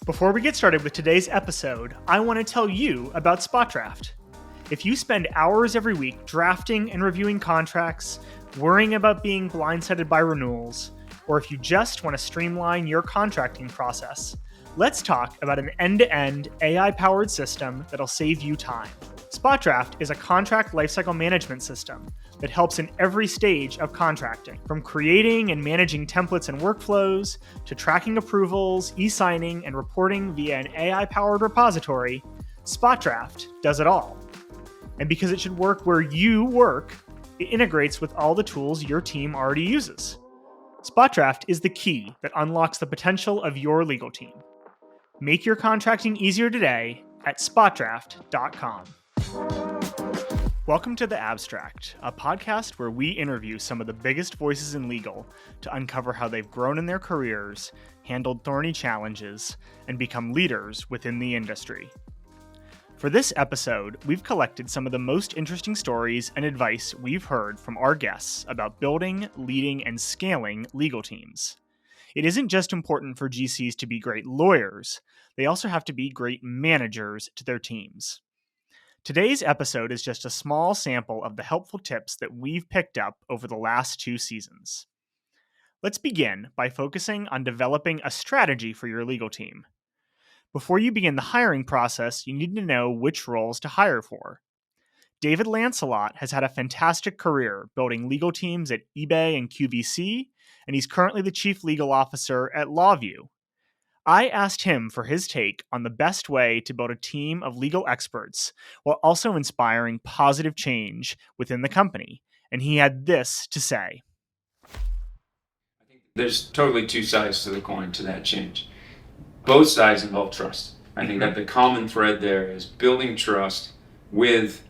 Before we get started with today's episode, I want to tell you about SpotDraft. If you spend hours every week drafting and reviewing contracts, worrying about being blindsided by renewals, or if you just want to streamline your contracting process, let's talk about an end-to-end AI-powered system that'll save you time. SpotDraft is a contract lifecycle management system that helps in every stage of contracting, from creating and managing templates and workflows, to tracking approvals, e-signing, and reporting via an AI-powered repository. SpotDraft does it all. And because it should work where you work, it integrates with all the tools your team already uses. SpotDraft is the key that unlocks the potential of your legal team. Make your contracting easier today at SpotDraft.com. Welcome to The Abstract, a podcast where we interview some of the biggest voices in legal to uncover how they've grown in their careers, handled thorny challenges, and become leaders within the industry. For this episode, we've collected some of the most interesting stories and advice we've heard from our guests about building, leading, and scaling legal teams. It isn't just important for GCs to be great lawyers, they also have to be great managers to their teams. Today's episode is just a small sample of the helpful tips that we've picked up over the last 2 seasons. Let's begin by focusing on developing a strategy for your legal team. Before you begin the hiring process, you need to know which roles to hire for. David Lancelot has had a fantastic career building legal teams at eBay and QVC, and he's currently the Chief Legal Officer at LawView. I asked him for his take on the best way to build a team of legal experts while also inspiring positive change within the company, and he had this to say. I think there's totally 2 sides to the coin to that change. Both sides involve trust. I think that the common thread there is building trust with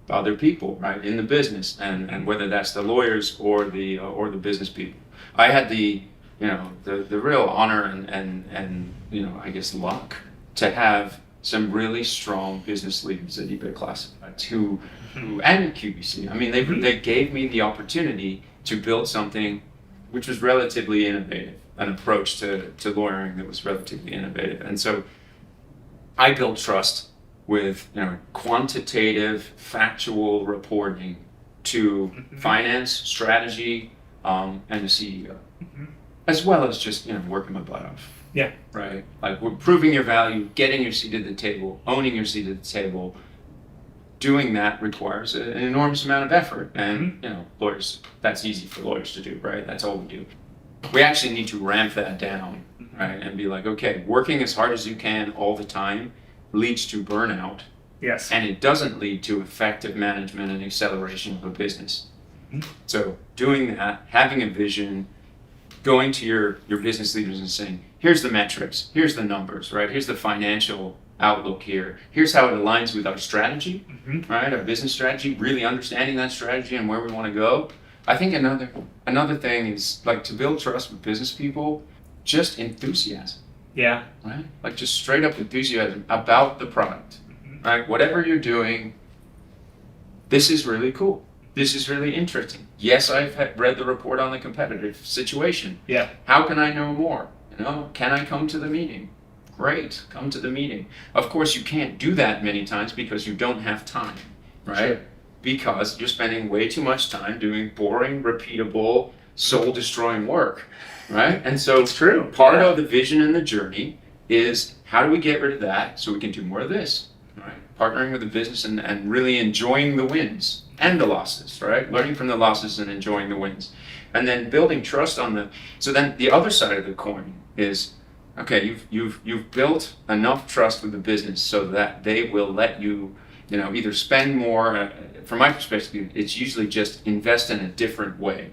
other people, right, in the business, and whether that's the lawyers or the business people. I had the real honor and I guess luck to have some really strong business leaders at eBay Classifieds who and QVC. I mean, they gave me the opportunity to build something which was relatively innovative, an approach to lawyering that was relatively innovative. And so I built trust with quantitative, factual reporting to finance, strategy, and the CEO, as well as just working my butt off. Yeah. Right. Like, we're proving your value, getting your seat at the table, owning your seat at the table. Doing that requires an enormous amount of effort, and lawyers, that's easy for lawyers to do, right? That's all we do. We actually need to ramp that down, right? And be like, okay, working as hard as you can all the time leads to burnout. Yes. And it doesn't lead to effective management and acceleration of a business. So doing that, having a vision, going to your business leaders and saying, here's the metrics, here's the numbers, right? Here's the financial outlook here. Here's how it aligns with our strategy, right? Our business strategy, really understanding that strategy and where we want to go. I think another thing is, like, to build trust with business people, just enthusiasm. Yeah. Right? Like, just straight up enthusiasm about the product, right? Whatever you're doing, this is really cool. This is really interesting. Yes, I've read the report on the competitive situation. Yeah. How can I know more? Can I come to the meeting? Great, come to the meeting. Of course, you can't do that many times because you don't have time, right? Sure. Because you're spending way too much time doing boring, repeatable, soul-destroying work, right? And so it's true. Part of the vision and the journey is, how do we get rid of that so we can do more of this, right? Partnering with the business and really enjoying the wins and the losses, right? Learning from the losses and enjoying the wins. And then building trust so then the other side of the coin is, okay, you've built enough trust with the business so that they will let you, either spend more. From my perspective, it's usually just invest in a different way,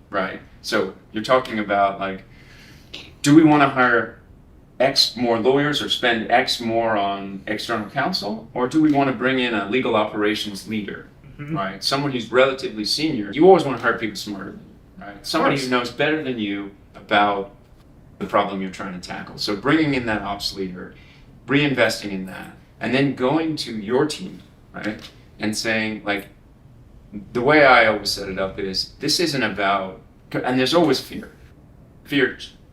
right? So you're talking about, like, do we want to hire X more lawyers or spend X more on external counsel, or do we want to bring in a legal operations leader, right? Someone who's relatively senior. You always want to hire people smarter than you, right? Somebody who knows better than you about the problem you're trying to tackle. So bringing in that ops leader, reinvesting in that, and then going to your team, right, and saying, like, the way I always set it up is, this isn't about, and there's always fear.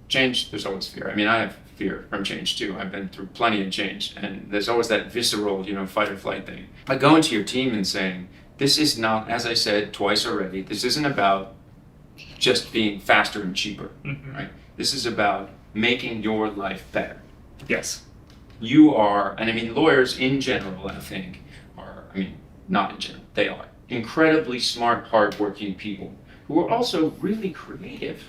Change, there's always fear. I mean, I have fear from change too. I've been through plenty of change, and there's always that visceral, fight or flight thing. But going to your team and saying, this is not, as I said twice already, this isn't about just being faster and cheaper, right? This is about making your life better. Yes. You are, and I mean, lawyers in general, I think, are, not in general, they are incredibly smart, hardworking people who are also really creative,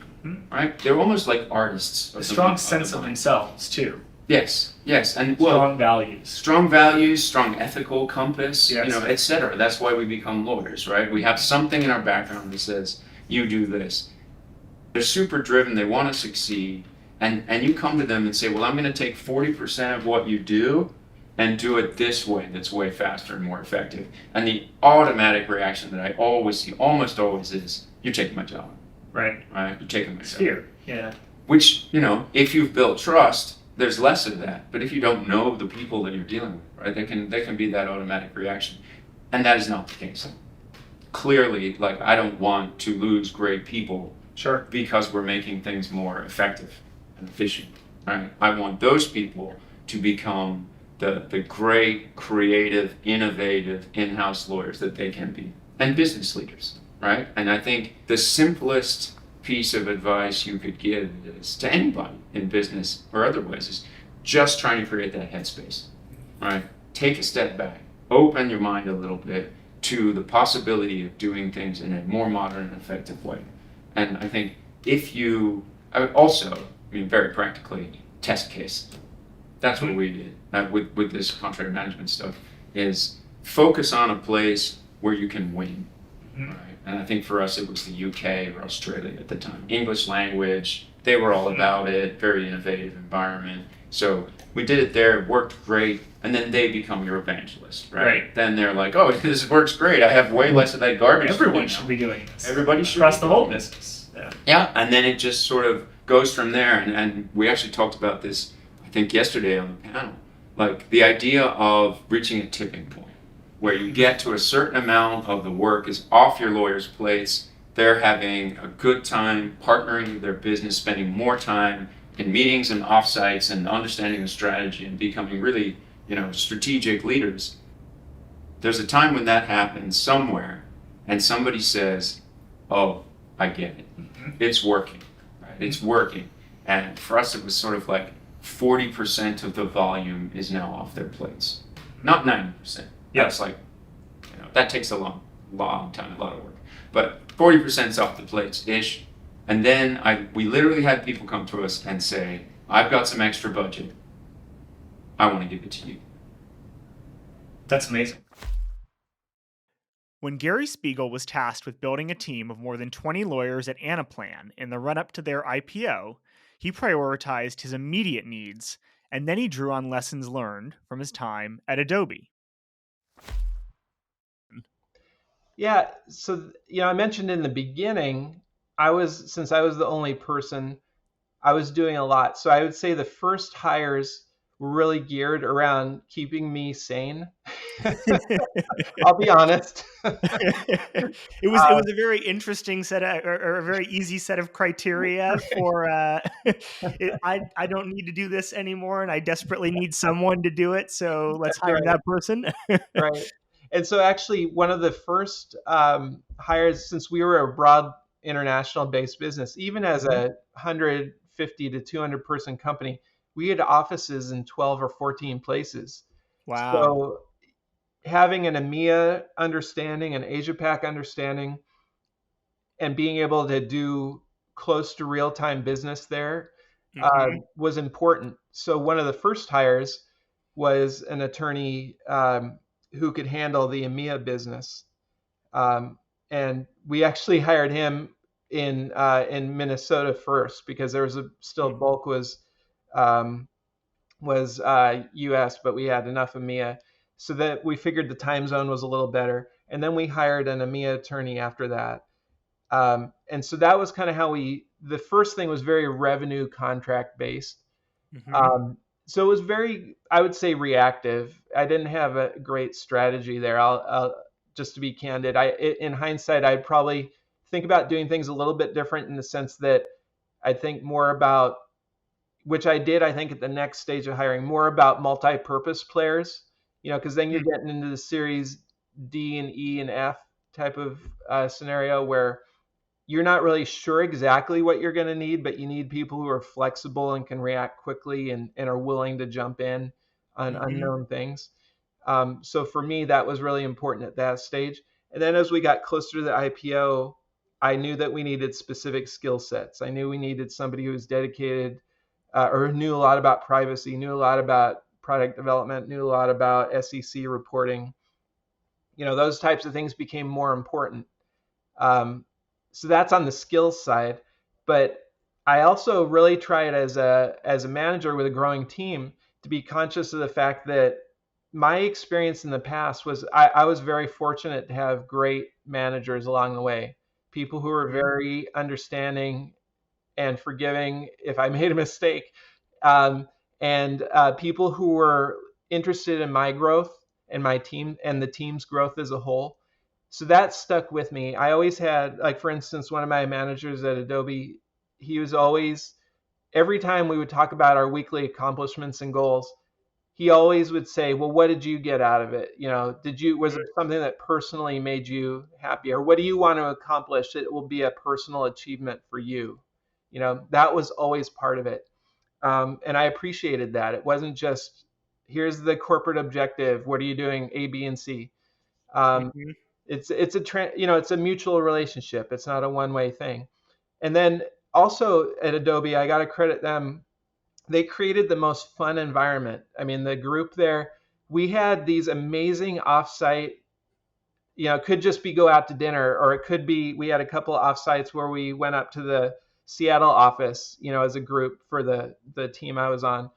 right? They're almost like artists. A strong sense of themselves, too. Yes, and strong values. Strong values, strong ethical compass, yes. etc. That's why we become lawyers, right? We have something in our background that says, you do this. They're super driven, they want to succeed, and you come to them and say, well, I'm going to take 40% of what you do and do it this way that's way faster and more effective. And the automatic reaction that I always see, almost always, is, you're taking my job. Right. You're taking my job. Fear, yeah. Which, if you've built trust, there's less of that. But if you don't know the people that you're dealing with, right, there can be that automatic reaction. And that is not the case. Clearly, I don't want to lose great people. Sure. Because we're making things more effective and efficient, right? I want those people to become the great, creative, innovative in-house lawyers that they can be, and business leaders, right? And I think the simplest piece of advice you could give is to anybody in business or otherwise is just trying to create that headspace, right? Take a step back, open your mind a little bit to the possibility of doing things in a more modern and effective way. And I think if you very practically, test case. That's what we did with this contract management stuff, is focus on a place where you can win. Right? And I think for us, it was the UK or Australia at the time. English language, they were all about it, very innovative environment. So we did it there, worked great, and then they become your evangelist, right? Then they're like, oh, this works great. I have way less of that garbage. Everyone should be doing this. Everybody should. Across the whole business. Yeah, and then it just sort of goes from there. And we actually talked about this, I think, yesterday on the panel. Like the idea of reaching a tipping point where you get to a certain amount of the work is off your lawyer's plates. They're having a good time partnering with their business, spending more time in meetings and offsites and understanding the strategy and becoming really, strategic leaders. There's a time when that happens somewhere and somebody says, oh, I get it. It's working, right? It's working. And for us, it was sort of like 40% of the volume is now off their plates. Not 90%. Yeah. That's that takes a long time, a lot of work. But 40% is off the plates-ish. And then we literally had people come to us and say, I've got some extra budget. I want to give it to you. That's amazing. When Gary Spiegel was tasked with building a team of more than 20 lawyers at Anaplan in the run-up to their IPO, he prioritized his immediate needs, and then he drew on lessons learned from his time at Adobe. Yeah, so I mentioned in the beginning, since I was the only person, I was doing a lot. So I would say the first hires were really geared around keeping me sane. I'll be honest. It was a very interesting set of, or a very easy set of criteria for I don't need to do this anymore and I desperately need someone to do it, so let's hire that person. Right. And so actually one of the first hires, since we were a broad international based business, even as a 150 to 200 person company, we had offices in 12 or 14 places. Wow. So having an EMEA understanding, an Asia Pac understanding, and being able to do close to real-time business there was important. So one of the first hires was an attorney who could handle the EMEA business. And we actually hired him in Minnesota first because there was bulk was US, but we had enough EMEA so that we figured the time zone was a little better. And then we hired an EMEA attorney after that. And so that was kind of how the first thing was very revenue contract based. So it was very, I would say, reactive. I didn't have a great strategy there. I'll just to be candid, in hindsight, I'd probably think about doing things a little bit different in the sense that I think more about which I did, I think, at the next stage of hiring, more about multi-purpose players, because then you're getting into the series D and E and F type of scenario where you're not really sure exactly what you're going to need, but you need people who are flexible and can react quickly and are willing to jump in on unknown things. So for me, that was really important at that stage. And then as we got closer to the IPO, I knew that we needed specific skill sets. I knew we needed somebody who was dedicated or knew a lot about privacy, knew a lot about product development, knew a lot about SEC reporting. Those types of things became more important. So that's on the skills side. But I also really tried as a manager with a growing team to be conscious of the fact that my experience in the past was I was very fortunate to have great managers along the way, people who were very understanding and forgiving if I made a mistake, and people who were interested in my growth and my team and the team's growth as a whole. So that stuck with me. I always had, like, for instance, one of my managers at Adobe, he was always, every time we would talk about our weekly accomplishments and goals, he always would say, well, what did you get out of it? Was there something that personally made you happy? Or what do you want to accomplish that will be a personal achievement for you? That was always part of it. And I appreciated that. It wasn't just, here's the corporate objective. What are you doing? A, B, and C. It's a mutual relationship. It's not a one-way thing. And then also at Adobe, I got to credit them. They created the most fun environment. I mean, the group there, we had these amazing offsite, could just be go out to dinner, or it could be, we had a couple of offsites where we went up to the Seattle office, as a group for the team I was on.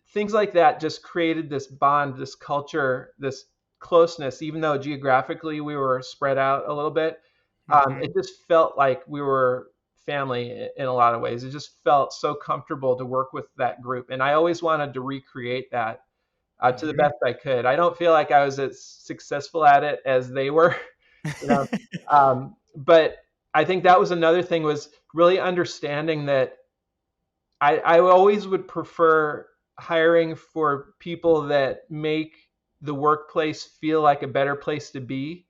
Things like that just created this bond, this culture, this closeness, even though geographically we were spread out a little bit. It just felt like we were family in a lot of ways. It just felt so comfortable to work with that group. And I always wanted to recreate that to the best I could. I don't feel like I was as successful at it as they were, but I think that was another thing, was really understanding that I always would prefer hiring for people that make the workplace feel like a better place to be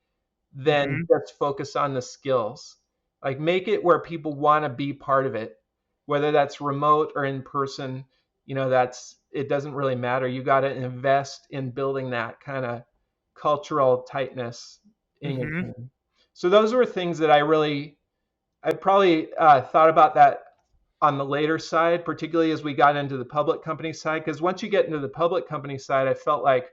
than just focus on the skills. Like, make it where people want to be part of it, whether that's remote or in person. It doesn't really matter. You got to invest in building that kind of cultural tightness in your team. So those were things that I probably thought about that on the later side, particularly as we got into the public company side. Because once you get into the public company side, I felt like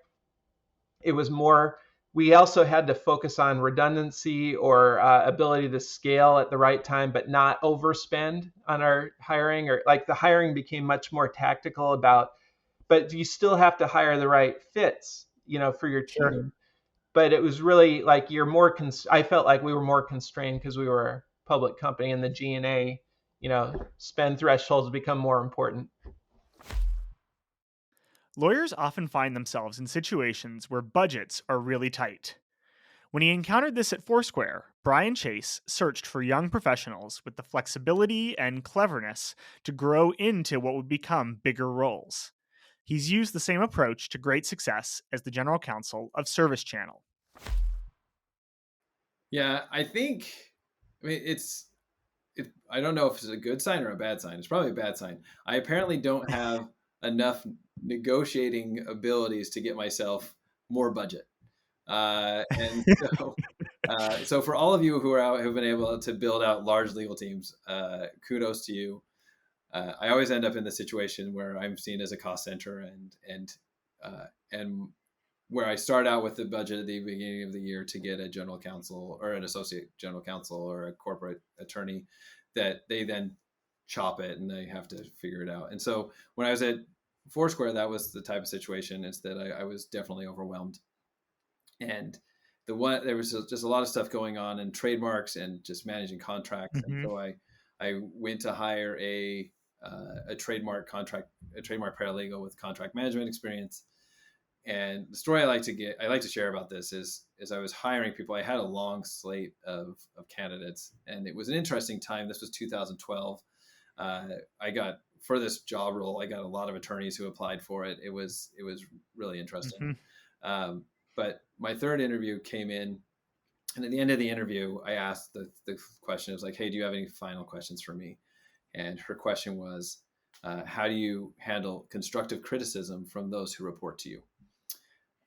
it was more, we also had to focus on redundancy or ability to scale at the right time, but not overspend on our hiring, or like the hiring became much more tactical about, but you still have to hire the right fits, for your team. Sure. But it was really like I felt like we were more constrained because we were a public company, and the G&A, spend thresholds become more important. Lawyers often find themselves in situations where budgets are really tight. When he encountered this at Foursquare, Brian Chase searched for young professionals with the flexibility and cleverness to grow into what would become bigger roles. He's used the same approach to great success as the general counsel of Service Channel. Yeah, I don't know if it's a good sign or a bad sign. It's probably a bad sign. I apparently don't have enough negotiating abilities to get myself more budget. And so for all of you who've been able to build out large legal teams, kudos to you. I always end up in the situation where I'm seen as a cost center, and where I start out with the budget at the beginning of the year to get a general counsel or an associate general counsel or a corporate attorney, that they then chop it and they have to figure it out. And so when I was at Foursquare, that was the type of situation, is that I was definitely overwhelmed. And there was just a lot of stuff going on in trademarks and just managing contracts. And so I went to hire a trademark paralegal with contract management experience. And the story I like to share about this is I was hiring people. I had a long slate of candidates, and it was an interesting time. This was 2012. I got for this job role, I got a lot of attorneys who applied for it. It was really interesting. But my third interview came in, and at the end of the interview, I asked the question. It was like, "Hey, do you have any final questions for me?" And her question was, "How do you handle constructive criticism from those who report to you?"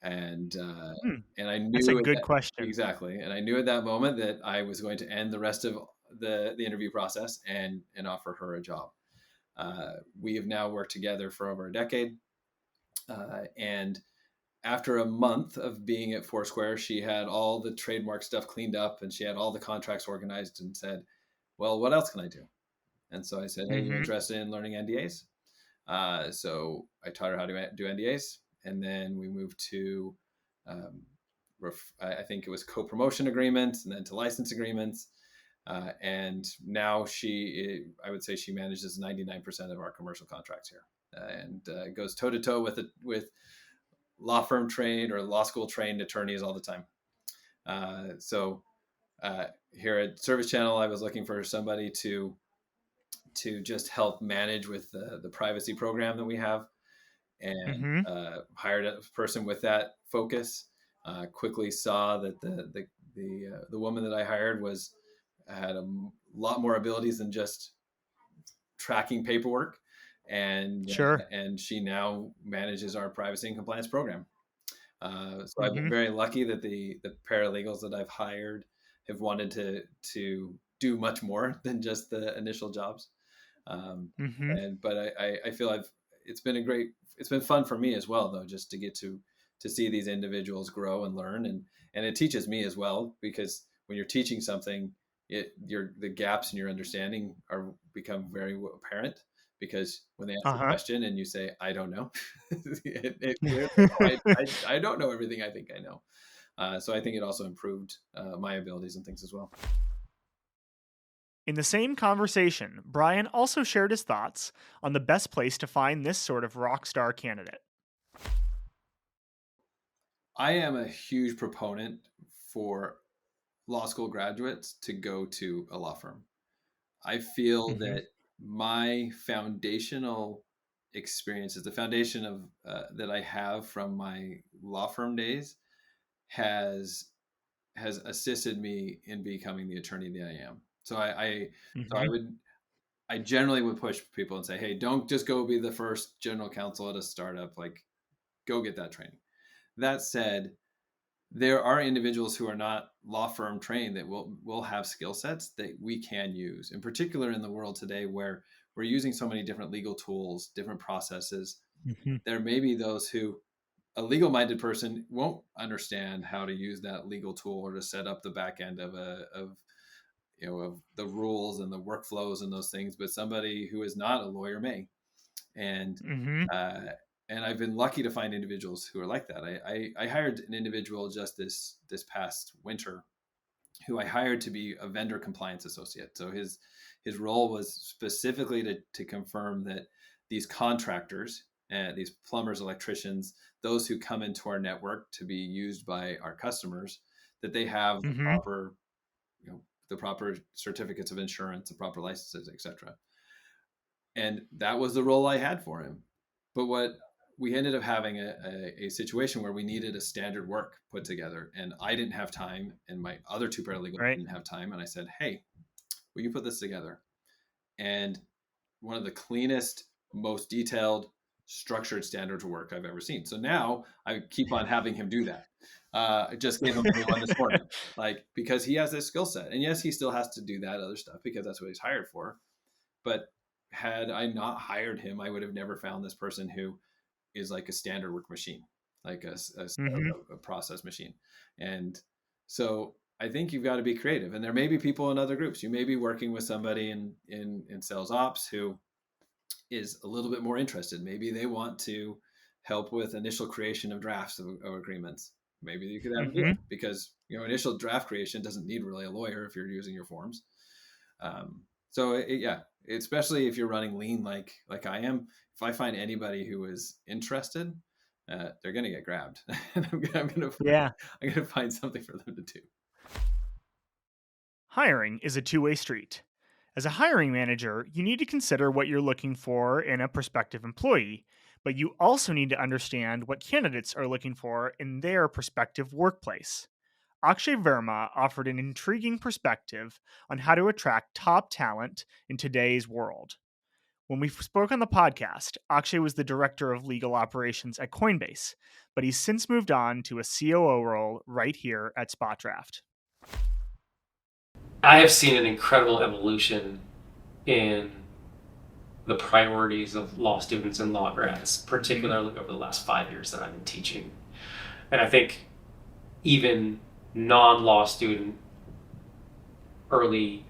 And I knew that's a good question. Exactly. And I knew at that moment that I was going to end the rest of the interview process and offer her a job. We have now worked together for over a decade. And after a month of being at Foursquare, she had all the trademark stuff cleaned up and she had all the contracts organized and said, "Well, what else can I do?" And so I said, "Hey, you interested in learning NDAs?" So I taught her how to do NDAs. And then we moved to, I think it was co-promotion agreements, and then to license agreements. And now I would say she manages 99% of our commercial contracts here, and goes toe to toe with law firm trained or law school trained attorneys all the time. So here at Service Channel, I was looking for somebody to just help manage with the privacy program that we have, and hired a person with that focus. Quickly saw that the woman that I hired had a lot more abilities than just tracking paperwork, and she now manages our privacy and compliance program. So I've been very lucky that the paralegals that I've hired have wanted to do much more than just the initial jobs. But I feel it's been fun for me as well, though, just to get to see these individuals grow and learn, and it teaches me as well, because when you're teaching something, the gaps in your understanding become very apparent, because when they ask a question and you say, "I don't know," I don't know everything I think I know. So I think it also improved my abilities and things as well. In the same conversation, Brian also shared his thoughts on the best place to find this sort of rock star candidate. I am a huge proponent for law school graduates to go to a law firm. I feel that my foundational experiences, the foundation of that I have from my law firm days, has assisted me in becoming the attorney that I am. So I generally would push people and say, "Hey, don't just go be the first general counsel at a startup. Like, go get that training." That said, there are individuals who are not law firm trained that will have skill sets that we can use, in particular in the world today where we're using so many different legal tools, different processes. There may be those who, a legal-minded person won't understand how to use that legal tool or to set up the back end of the rules and the workflows and those things, but somebody who is not a lawyer may. And I've been lucky to find individuals who are like that. I hired an individual just this past winter who I hired to be a vendor compliance associate. So his role was specifically to confirm that these contractors, these plumbers, electricians, those who come into our network to be used by our customers, that they have the proper certificates of insurance, the proper licenses, etc. And that was the role I had for him. But what we ended up having a situation where we needed a standard work put together, and I didn't have time, and my other two paralegals didn't have time. And I said, "Hey, will you put this together?" And one of the cleanest, most detailed, structured standard work I've ever seen. So now I keep on having him do that. I just gave him a new one this morning, because he has this skill set. And yes, he still has to do that other stuff because that's what he's hired for. But had I not hired him, I would have never found this person who is like a standard work machine, like a process machine. And so I think you've got to be creative. And there may be people in other groups. You may be working with somebody in sales ops who is a little bit more interested. Maybe they want to help with initial creation of drafts of agreements. Maybe you could have them, because initial draft creation doesn't need really a lawyer if you're using your forms. Especially if you're running lean like I am, if I find anybody who is interested, they're going to get grabbed. And I'm going to find something for them to do. Hiring is a two-way street. As a hiring manager, you need to consider what you're looking for in a prospective employee, but you also need to understand what candidates are looking for in their prospective workplace. Akshay Verma offered an intriguing perspective on how to attract top talent in today's world. When we spoke on the podcast, Akshay was the director of legal operations at Coinbase, but he's since moved on to a COO role right here at SpotDraft. I have seen an incredible evolution in the priorities of law students and law grads, particularly over the last 5 years that I've been teaching. And I think even non-law student early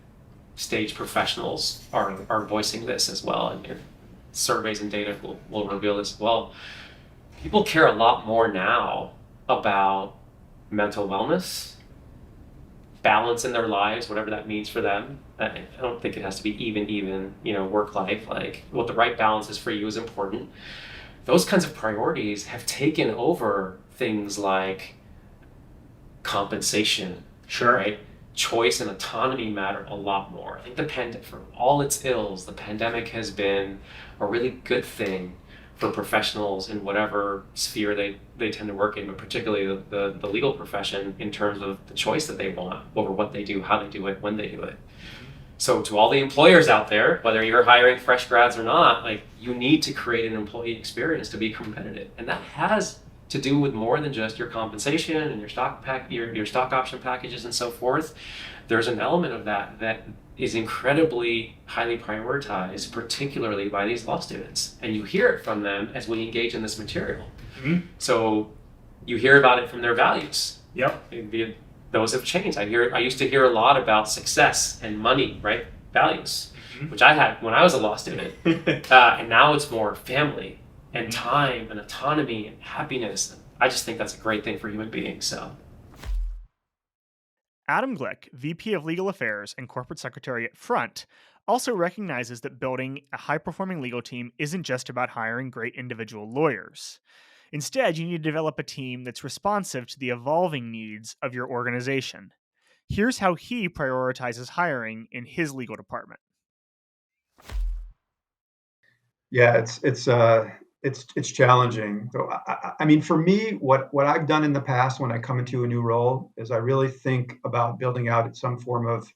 stage professionals are voicing this as well, and surveys and data will reveal this as well. People care a lot more now about mental wellness, balance in their lives, whatever that means for them. I don't think it has to be even, work life. Like, what the right balance is for you is important. Those kinds of priorities have taken over things like compensation. Sure. Right? Choice and autonomy matter a lot more. I think for all its ills, the pandemic has been a really good thing for professionals in whatever sphere they tend to work in, but particularly the legal profession, in terms of the choice that they want over what they do, how they do it, when they do it. So to all the employers out there, whether you're hiring fresh grads or not, like, you need to create an employee experience to be competitive. And that has to do with more than just your compensation and your stock option packages and so forth. There's an element of that is incredibly highly prioritized, particularly by these law students. And you hear it from them as we engage in this material. Mm-hmm. So you hear about it from their values. Yep. Those have changed. I used to hear a lot about success and money, right? Values, Mm-hmm. which I had when I was a law student. And now it's more family and time and autonomy and happiness. I just think that's a great thing for human beings. So, Adam Glick, VP of Legal Affairs and Corporate Secretary at Front, also recognizes that building a high-performing legal team isn't just about hiring great individual lawyers. Instead, you need to develop a team that's responsive to the evolving needs of your organization. Here's how he prioritizes hiring in his legal department. Yeah, it's challenging. So I mean, for me, what I've done in the past when I come into a new role is I really think about building out some form of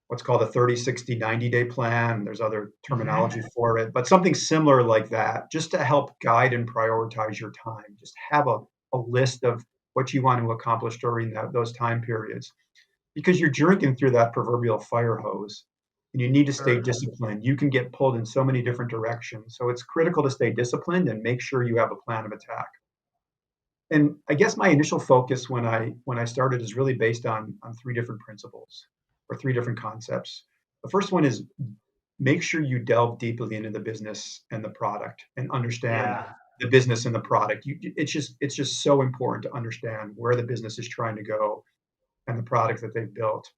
what's called a 30, 60, 90-day plan. There's other terminology for it, but something similar like that, just to help guide and prioritize your time. Just have a list of what you want to accomplish during those time periods, because you're drinking through that proverbial fire hose and you need to stay disciplined. You can get pulled in so many different directions. So it's critical to stay disciplined and make sure you have a plan of attack. And I guess my initial focus when I started is really based on three different principles or three different concepts. The first one is make sure you delve deeply into the business and the product and understand the business and the product. It's just so important to understand where the business is trying to go and the product that they've built.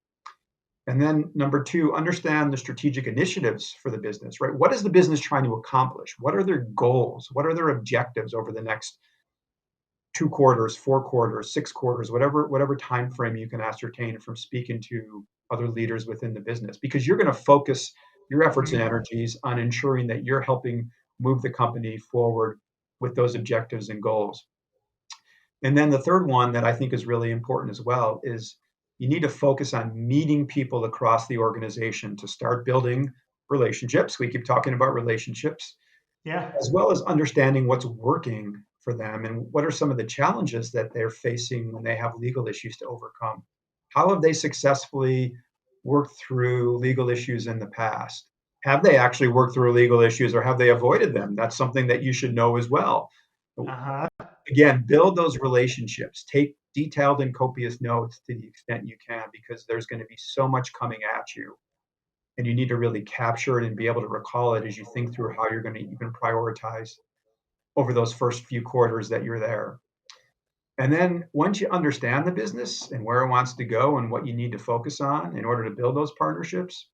And then number two, understand the strategic initiatives for the business, right? What is the business trying to accomplish? What are their goals? What are their objectives over the next 2 quarters, 4 quarters, 6 quarters, whatever time frame you can ascertain from speaking to other leaders within the business? Because you're going to focus your efforts and energies on ensuring that you're helping move the company forward with those objectives and goals. And then the third one that I think is really important as well is you need to focus on meeting people across the organization to start building relationships. We keep talking about relationships, as well as understanding what's working for them and what are some of the challenges that they're facing when they have legal issues to overcome. How have they successfully worked through legal issues in the past? Have they actually worked through legal issues or have they avoided them? That's something that you should know as well. Again, build those relationships. Take detailed and copious notes to the extent you can, because there's going to be so much coming at you. And you need to really capture it and be able to recall it as you think through how you're going to even prioritize over those first few quarters that you're there. And then once you understand the business and where it wants to go and what you need to focus on in order to build those partnerships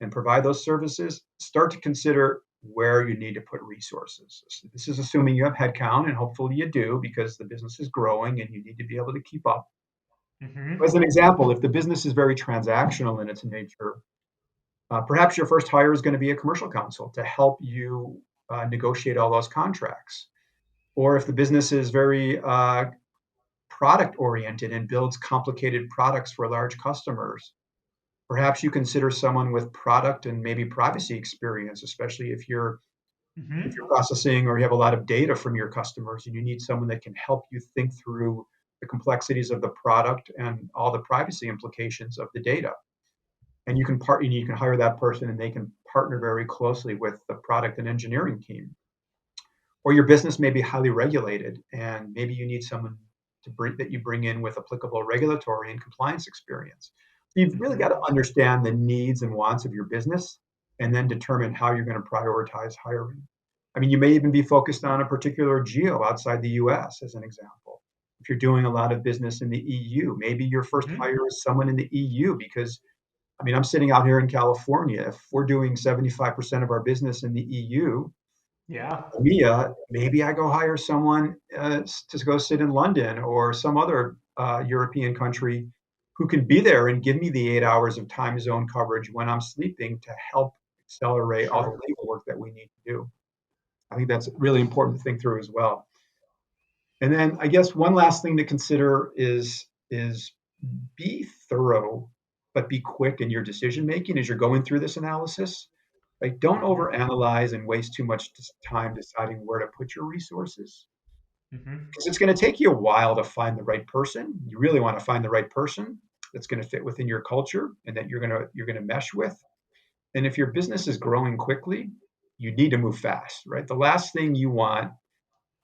and provide those services, start to consider where you need to put resources. This is assuming you have headcount, and hopefully you do, because the business is growing and you need to be able to keep up. As an example, if the business is very transactional in its nature, Perhaps your first hire is going to be a commercial counsel to help you negotiate all those contracts. Or if the business is very product oriented and builds complicated products for large customers, perhaps you consider someone with product and maybe privacy experience, especially if you're processing or you have a lot of data from your customers and you need someone that can help you think through the complexities of the product and all the privacy implications of the data. And you can hire that person and they can partner very closely with the product and engineering team. Or your business may be highly regulated and maybe you need someone that you bring in with applicable regulatory and compliance experience. So you've really got to understand the needs and wants of your business and then determine how you're going to prioritize hiring. I mean, you may even be focused on a particular geo outside the US, as an example. If you're doing a lot of business in the EU, maybe your first hire is someone in the EU because, I mean, I'm sitting out here in California. If we're doing 75% of our business in the EU, EMEA, maybe I go hire someone to go sit in London or some other European country who can be there and give me the 8 hours of time zone coverage when I'm sleeping to help accelerate all the legal work that we need to do. I think that's really important to think through as well. And then I guess one last thing to consider is be thorough, but be quick in your decision making as you're going through this analysis. Like, don't overanalyze and waste too much time deciding where to put your resources. Because it's going to take you a while to find the right person. You really want to find the right person that's going to fit within your culture and that you're going to mesh with. And if your business is growing quickly, you need to move fast, right? The last thing you want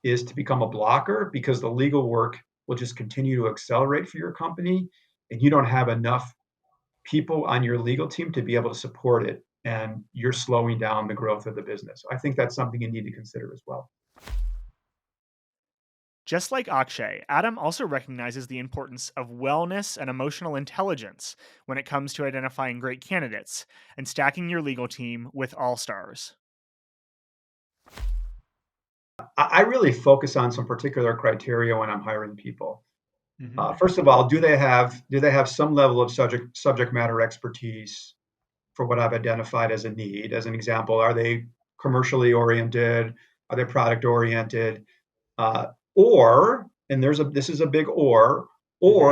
is to become a blocker because the legal work will just continue to accelerate for your company and you don't have enough people on your legal team to be able to support it, and you're slowing down the growth of the business. I think that's something you need to consider as well. Just like Akshay, Adam also recognizes the importance of wellness and emotional intelligence when it comes to identifying great candidates and stacking your legal team with all-stars. I really focus on some particular criteria when I'm hiring people. First of all, do they have some level of subject matter expertise for what I've identified as a need? As an example, are they commercially oriented? Are they product oriented? This is a big or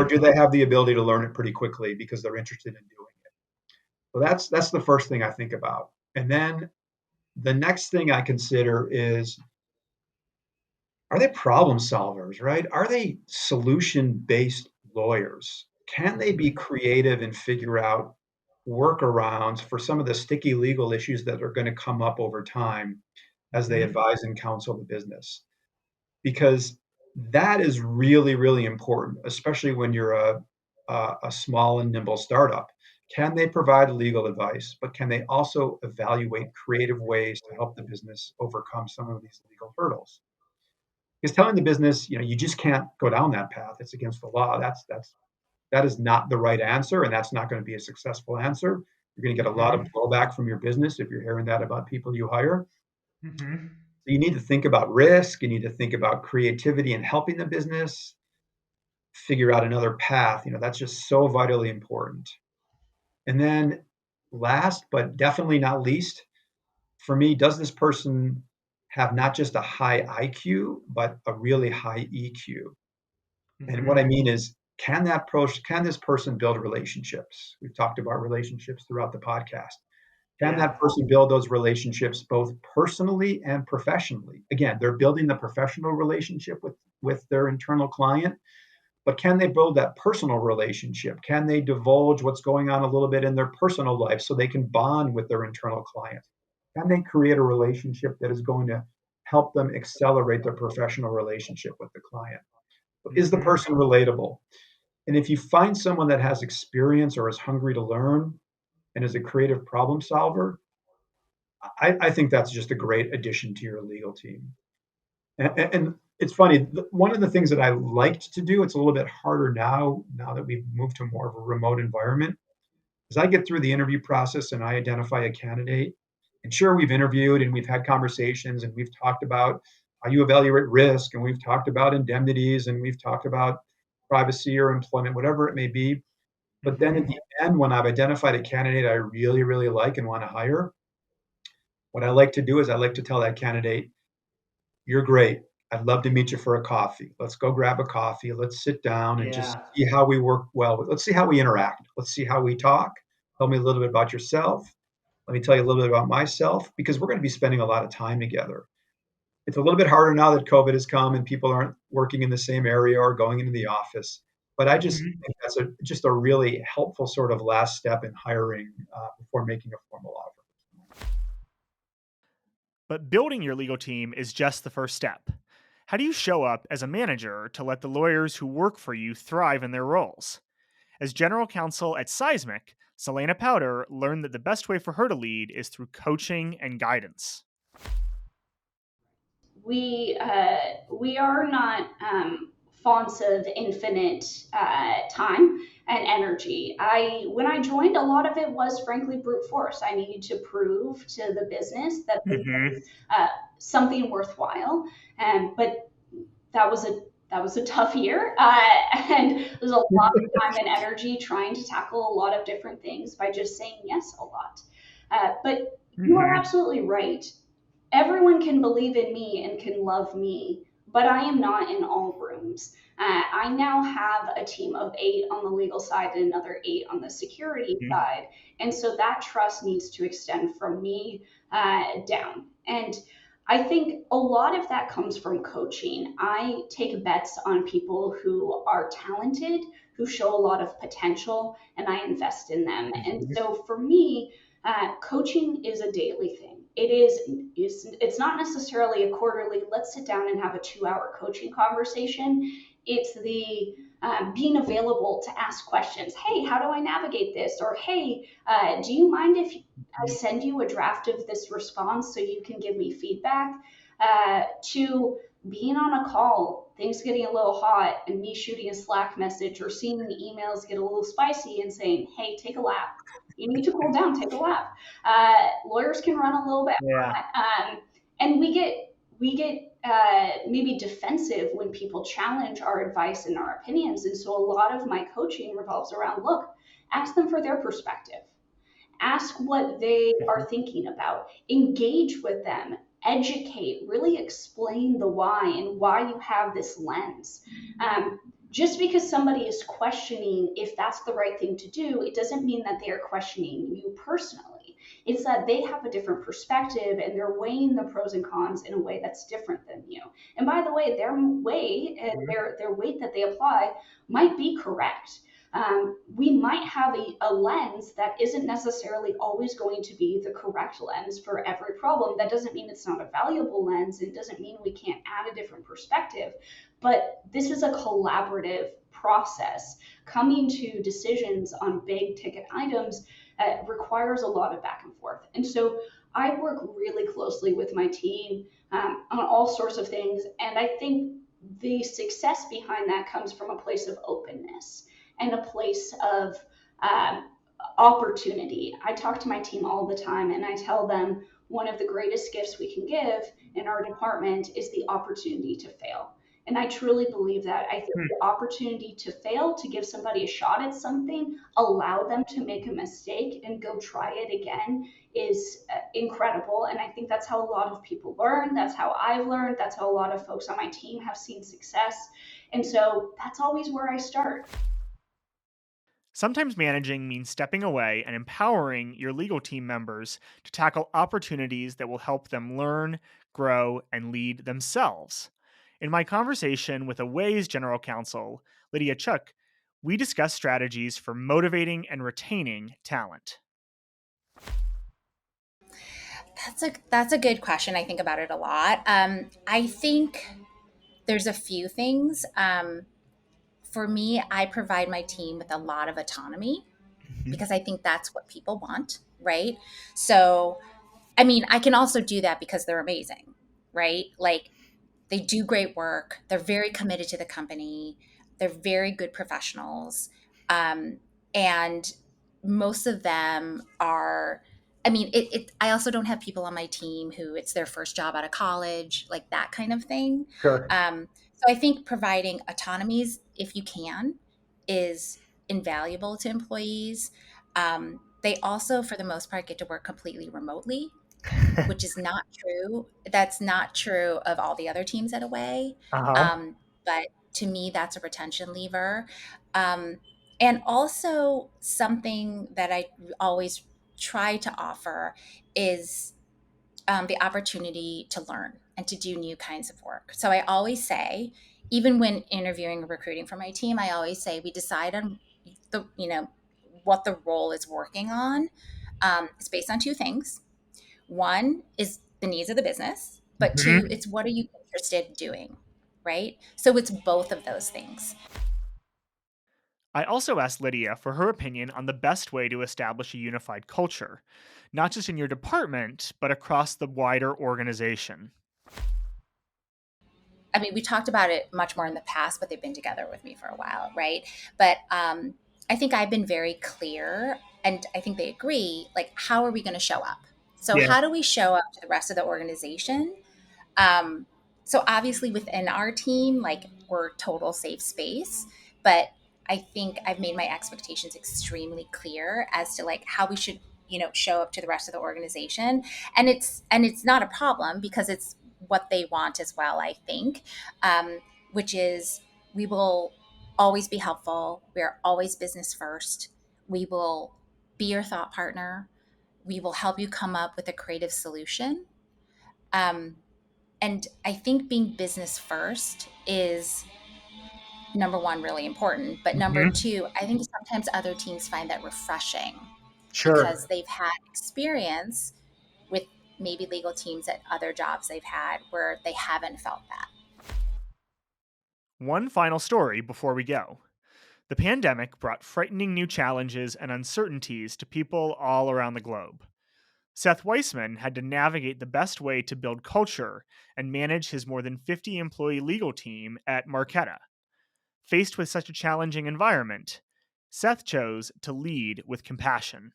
do they have the ability to learn it pretty quickly because they're interested in doing it? So that's the first thing I think about. And then the next thing I consider is, are they problem solvers, right? Are they solution-based lawyers? Can they be creative and figure out workarounds for some of the sticky legal issues that are going to come up over time as they advise and counsel the business? Because that is really, really important, especially when you're a small and nimble startup. Can they provide legal advice, but can they also evaluate creative ways to help the business overcome some of these legal hurdles? Because telling the business, you just can't go down that path, it's against the law, that is not the right answer, and that's not going to be a successful answer. You're going to get a lot of blowback from your business if you're hearing that about people you hire. So you need to think about risk. You need to think about creativity and helping the business figure out another path. That's just so vitally important. And then last, but definitely not least, for me, does this person have not just a high IQ, but a really high EQ? And what I mean is, can this person build relationships? We've talked about relationships throughout the podcast. Can that person build those relationships both personally and professionally? Again, they're building the professional relationship with their internal client, but can they build that personal relationship? Can they divulge what's going on a little bit in their personal life so they can bond with their internal client? Can they create a relationship that is going to help them accelerate their professional relationship with the client? Is the person relatable? And if you find someone that has experience or is hungry to learn and is a creative problem solver, I think that's just a great addition to your legal team. And it's funny, one of the things that I liked to do, it's a little bit harder now that we've moved to more of a remote environment, is I get through the interview process and I identify a candidate. And sure, we've interviewed and we've had conversations and we've talked about how you evaluate risk, and we've talked about indemnities, and we've talked about privacy or employment, whatever it may be. But then at the end, when I've identified a candidate I really, really like and want to hire, what I like to do is I like to tell that candidate, you're great. I'd love to meet you for a coffee. Let's go grab a coffee. Let's sit down and just Yeah. see how we work well. Let's see how we interact. Let's see how we talk. Tell me a little bit about yourself. Let me tell you a little bit about myself because we're going to be spending a lot of time together. It's a little bit harder now that COVID has come and people aren't working in the same area or going into the office. But I just think that's just a really helpful sort of last step in hiring before making a formal offer. But building your legal team is just the first step. How do you show up as a manager to let the lawyers who work for you thrive in their roles? As general counsel at Seismic, Celaena Powder learned that the best way for her to lead is through coaching and guidance. We are not fonts of infinite time and energy. When I joined, a lot of it was frankly brute force. I needed to prove to the business that this was something worthwhile, but that was a tough year, and there's a lot of time and energy trying to tackle a lot of different things by just saying yes a lot. But you are absolutely right. Everyone can believe in me and can love me, but I am not in all rooms. I now have a team of 8 on the legal side and another 8 on the security side. And so that trust needs to extend from me down. And I think a lot of that comes from coaching. I take bets on people who are talented, who show a lot of potential, and I invest in them. And so for me, coaching is a daily thing. It's not necessarily a quarterly, let's sit down and have a 2-hour coaching conversation. It's the being available to ask questions. Hey, how do I navigate this? Or, hey, do you mind if I send you a draft of this response so you can give me feedback? To being on a call, things getting a little hot, and me shooting a Slack message or seeing the emails get a little spicy and saying, hey, take a lap. You need to cool down, take a lap. Lawyers can run a little bit hot. And we get maybe defensive when people challenge our advice and our opinions. And so a lot of my coaching revolves around, look, ask them for their perspective. Ask what they are thinking about. Engage with them. Educate. Really explain the why and why you have this lens. Just because somebody is questioning if that's the right thing to do, it doesn't mean that they are questioning you personally. It's that they have a different perspective and they're weighing the pros and cons in a way that's different than you. And by the way, their way and their weight that they apply might be correct. We might have a lens that isn't necessarily always going to be the correct lens for every problem. That doesn't mean it's not a valuable lens. It doesn't mean we can't add a different perspective. But this is a collaborative process. Coming to decisions on big ticket items requires a lot of back and forth. And so I work really closely with my team on all sorts of things. And I think the success behind that comes from a place of openness and a place of opportunity. I talk to my team all the time and I tell them one of the greatest gifts we can give in our department is the opportunity to fail. And I truly believe that. I think the opportunity to fail, to give somebody a shot at something, allow them to make a mistake and go try it again is incredible. And I think that's how a lot of people learn. That's how I've learned. That's how a lot of folks on my team have seen success. And so that's always where I start. Sometimes managing means stepping away and empowering your legal team members to tackle opportunities that will help them learn, grow, and lead themselves. In my conversation with Away's general counsel, Lydia Chuek, we discussed strategies for motivating and retaining talent. That's a good question. I think about it a lot. I think there's a few things. For me, I provide my team with a lot of autonomy because I think that's what people want, right? So, I mean, I can also do that because they're amazing, right? Like, they do great work. They're very committed to the company. They're very good professionals. And most of them are, I mean, I also don't have people on my team who it's their first job out of college, like that kind of thing. Sure. So I think providing autonomies, if you can, is invaluable to employees. They also, for the most part, get to work completely remotely, which is not true. That's not true of all the other teams at Away. But to me, that's a retention lever. And also something that I always try to offer is the opportunity to learn and to do new kinds of work. So I always say, even when interviewing or recruiting for my team, I always say we decide on what the role is working on. It's based on two things. One is the needs of the business, but two, it's what are you interested in doing, right? So it's both of those things. I also asked Lydia for her opinion on the best way to establish a unified culture, not just in your department, but across the wider organization. I mean, we talked about it much more in the past, but they've been together with me for a while, right? But I think I've been very clear, and I think they agree, like, how are we going to show up? So how do we show up to the rest of the organization? So obviously within our team, like, we're total safe space, but I think I've made my expectations extremely clear as to like how we should, show up to the rest of the organization. And it's not a problem because it's what they want as well, I think, which is we will always be helpful. We are always business first. We will be your thought partner. We will help you come up with a creative solution. And I think being business first is number one, really important. But number two, I think sometimes other teams find that refreshing because they've had experience with maybe legal teams at other jobs they've had where they haven't felt that. One final story before we go. The pandemic brought frightening new challenges and uncertainties to people all around the globe. Seth Weissman had to navigate the best way to build culture and manage his more than 50-employee legal team at Marqeta. Faced with such a challenging environment, Seth chose to lead with compassion.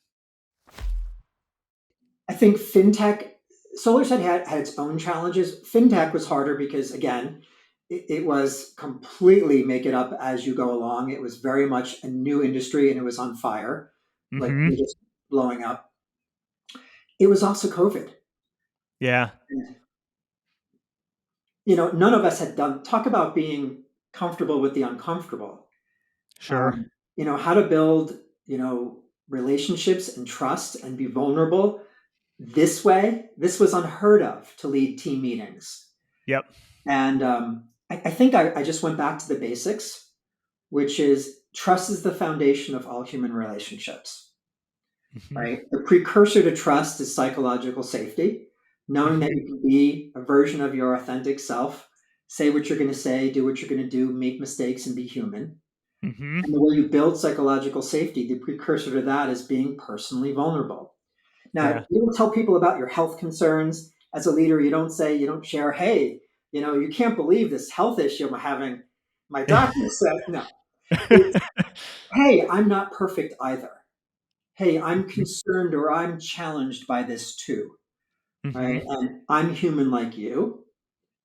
I think fintech, SolarSide had its own challenges. Fintech was harder because, again, it was completely make it up as you go along. It was very much a new industry and it was on fire, like just blowing up. It was also COVID. Yeah. And, none of us had talk about being comfortable with the uncomfortable. Sure. How to build, relationships and trust and be vulnerable this way. This was unheard of to lead team meetings. Yep. And I think I just went back to the basics, which is trust is the foundation of all human relationships, right? The precursor to trust is psychological safety, knowing that you can be a version of your authentic self, say what you're going to say, do what you're going to do, make mistakes, and be human. And the way you build psychological safety, the precursor to that is being personally vulnerable. Now, you don't tell people about your health concerns. As a leader, you don't share, hey, you can't believe this health issue I'm having. My doctor said, no. Hey, I'm not perfect either. Hey, I'm concerned or I'm challenged by this too. Right? And I'm human like you.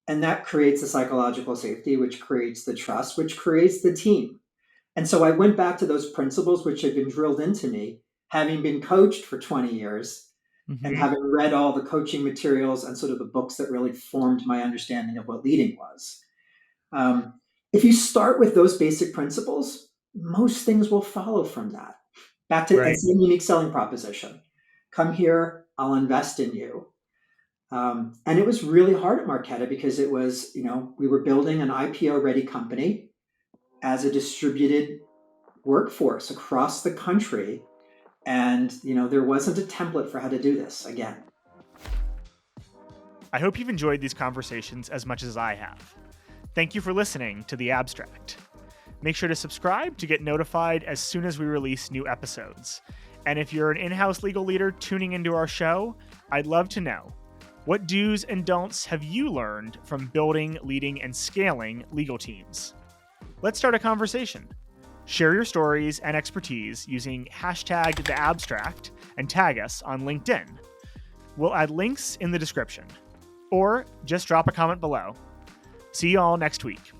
And that creates the psychological safety, which creates the trust, which creates the team. And so I went back to those principles which had been drilled into me, having been coached for 20 years and having read all the coaching materials and sort of the books that really formed my understanding of what leading was. If you start with those basic principles, most things will follow from that. Back to the same unique selling proposition. Come here, I'll invest in you. And it was really hard at Marqeta because it was, we were building an IPO-ready company as a distributed workforce across the country. And, there wasn't a template for how to do this again. I hope you've enjoyed these conversations as much as I have. Thank you for listening to The Abstract. Make sure to subscribe to get notified as soon as we release new episodes. And if you're an in-house legal leader tuning into our show, I'd love to know, what do's and don'ts have you learned from building, leading, and scaling legal teams? Let's start a conversation. Share your stories and expertise using #TheAbstract and tag us on LinkedIn. We'll add links in the description. Or just drop a comment below. See you all next week.